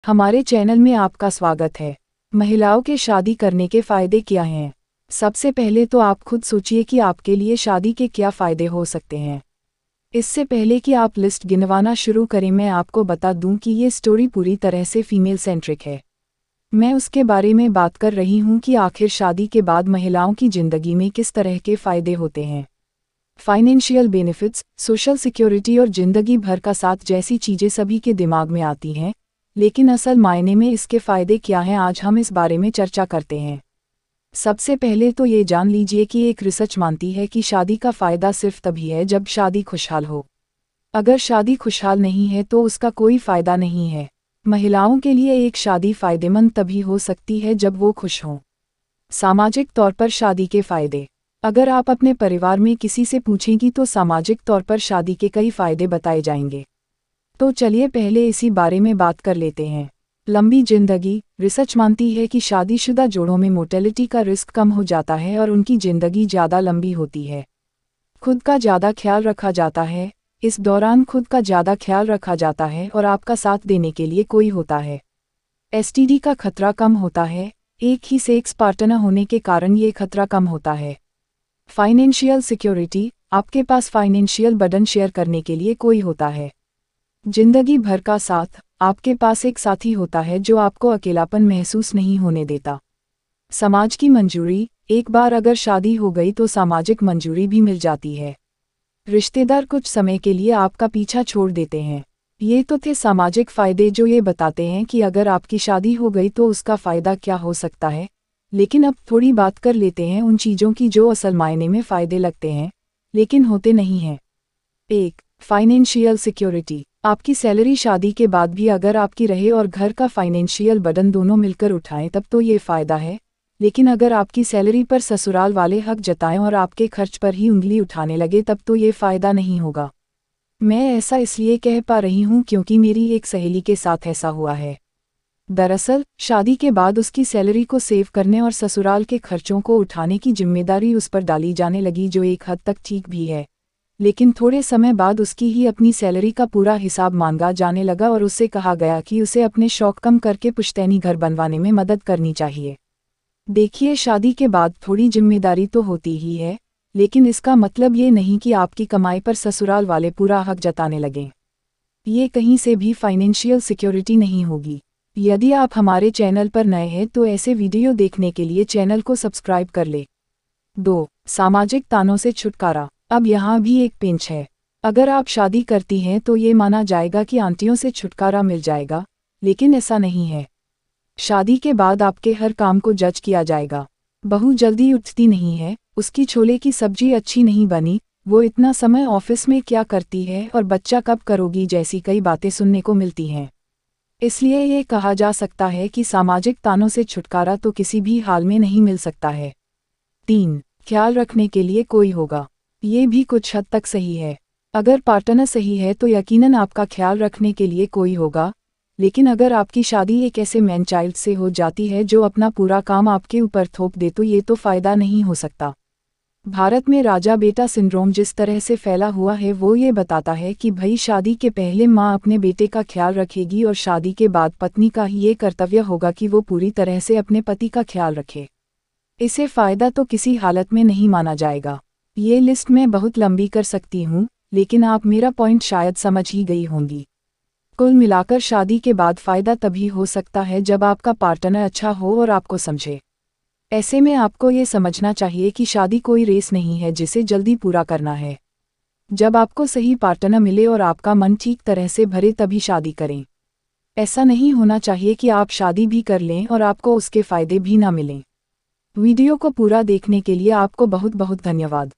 हमारे चैनल में आपका स्वागत है। महिलाओं के शादी करने के फ़ायदे क्या हैं? सबसे पहले तो आप खुद सोचिए कि आपके लिए शादी के क्या फ़ायदे हो सकते हैं। इससे पहले कि आप लिस्ट गिनवाना शुरू करें, मैं आपको बता दूं कि ये स्टोरी पूरी तरह से फीमेल सेंट्रिक है। मैं उसके बारे में बात कर रही हूं कि आखिर शादी के बाद महिलाओं की ज़िंदगी में किस तरह के फ़ायदे होते हैं। फाइनेंशियल बेनिफिट्स, सोशल सिक्योरिटी और ज़िंदगी भर का साथ जैसी चीज़ें सभी के दिमाग में आती हैं, लेकिन असल मायने में इसके फ़ायदे क्या हैं, आज हम इस बारे में चर्चा करते हैं। सबसे पहले तो ये जान लीजिए कि एक रिसर्च मानती है कि शादी का फ़ायदा सिर्फ तभी है जब शादी खुशहाल हो। अगर शादी खुशहाल नहीं है तो उसका कोई फ़ायदा नहीं है। महिलाओं के लिए एक शादी फ़ायदेमंद तभी हो सकती है जब वो खुश हों। सामाजिक तौर पर शादी के फ़ायदे। अगर आप अपने परिवार में किसी से पूछेंगी तो सामाजिक तौर पर शादी के कई फ़ायदे बताए जाएंगे। तो चलिए पहले इसी बारे में बात कर लेते हैं। लंबी जिंदगी। रिसर्च मानती है कि शादीशुदा जोड़ों में मोर्टेलिटी का रिस्क कम हो जाता है और उनकी जिंदगी ज़्यादा लंबी होती है। खुद का ज़्यादा ख्याल रखा जाता है। इस दौरान खुद का ज़्यादा ख्याल रखा जाता है और आपका साथ देने के लिए कोई होता है। एसटीडी का खतरा कम होता है। एक ही सेक्स पार्टनर होने के कारण ये खतरा कम होता है। Financial security. आपके पास फाइनेंशियल बर्डन शेयर करने के लिए कोई होता है। जिंदगी भर का साथ। आपके पास एक साथी होता है जो आपको अकेलापन महसूस नहीं होने देता। समाज की मंजूरी। एक बार अगर शादी हो गई तो सामाजिक मंजूरी भी मिल जाती है। रिश्तेदार कुछ समय के लिए आपका पीछा छोड़ देते हैं। ये तो थे सामाजिक फ़ायदे जो ये बताते हैं कि अगर आपकी शादी हो गई तो उसका फ़ायदा क्या हो सकता है। लेकिन अब थोड़ी बात कर लेते हैं उन चीज़ों की जो असल मायने में फ़ायदे लगते हैं, लेकिन होते नहीं हैं। 1. Financial security. आपकी सैलरी शादी के बाद भी अगर आपकी रहे और घर का फाइनेंशियल बर्डन दोनों मिलकर उठाएं तब तो ये फ़ायदा है, लेकिन अगर आपकी सैलरी पर ससुराल वाले हक जताएं और आपके खर्च पर ही उंगली उठाने लगे तब तो ये फ़ायदा नहीं होगा। मैं ऐसा इसलिए कह पा रही हूँ क्योंकि मेरी एक सहेली के साथ ऐसा हुआ है। दरअसल शादी के बाद उसकी सैलरी को सेव करने और ससुराल के खर्चों को उठाने की जिम्मेदारी उस पर डाली जाने लगी, जो एक हद तक ठीक भी है। लेकिन थोड़े समय बाद उसकी ही अपनी सैलरी का पूरा हिसाब मांगा जाने लगा और उससे कहा गया कि उसे अपने शौक कम करके पुश्तैनी घर बनवाने में मदद करनी चाहिए। देखिए, शादी के बाद थोड़ी जिम्मेदारी तो होती ही है, लेकिन इसका मतलब ये नहीं कि आपकी कमाई पर ससुराल वाले पूरा हक जताने लगें। ये कहीं से भी फाइनेंशियल सिक्योरिटी नहीं होगी। यदि आप हमारे चैनल पर नए हैं तो ऐसे वीडियो देखने के लिए चैनल को सब्सक्राइब कर ले। 2. सामाजिक तानों से छुटकारा। अब यहाँ भी एक पेंच है। अगर आप शादी करती हैं तो ये माना जाएगा कि आंटियों से छुटकारा मिल जाएगा, लेकिन ऐसा नहीं है। शादी के बाद आपके हर काम को जज किया जाएगा। बहू जल्दी उठती नहीं है, उसकी छोले की सब्जी अच्छी नहीं बनी, वो इतना समय ऑफिस में क्या करती है और बच्चा कब करोगी जैसी कई बातें सुनने को मिलती हैं। इसलिए ये कहा जा सकता है कि सामाजिक तानों से छुटकारा तो किसी भी हाल में नहीं मिल सकता है। 3. ख्याल रखने के लिए कोई होगा। ये भी कुछ हद तक सही है। अगर पार्टनर सही है तो यकीनन आपका ख्याल रखने के लिए कोई होगा, लेकिन अगर आपकी शादी एक ऐसे मैन चाइल्ड से हो जाती है जो अपना पूरा काम आपके ऊपर थोप दे तो ये तो फ़ायदा नहीं हो सकता। भारत में राजा बेटा सिंड्रोम जिस तरह से फैला हुआ है वो ये बताता है कि भाई शादी के पहले माँ अपने बेटे का ख्याल रखेगी और शादी के बाद पत्नी का ही ये कर्तव्य होगा कि वो पूरी तरह से अपने पति का ख्याल रखे। इसे फ़ायदा तो किसी हालत में नहीं माना जाएगा। ये लिस्ट मैं बहुत लंबी कर सकती हूँ, लेकिन आप मेरा पॉइंट शायद समझ ही गई होंगी। कुल मिलाकर शादी के बाद फ़ायदा तभी हो सकता है जब आपका पार्टनर अच्छा हो और आपको समझे। ऐसे में आपको ये समझना चाहिए कि शादी कोई रेस नहीं है जिसे जल्दी पूरा करना है। जब आपको सही पार्टनर मिले और आपका मन ठीक तरह से भरे तभी शादी करें। ऐसा नहीं होना चाहिए कि आप शादी भी कर लें और आपको उसके फ़ायदे भी ना मिलें। वीडियो को पूरा देखने के लिए आपको बहुत बहुत धन्यवाद।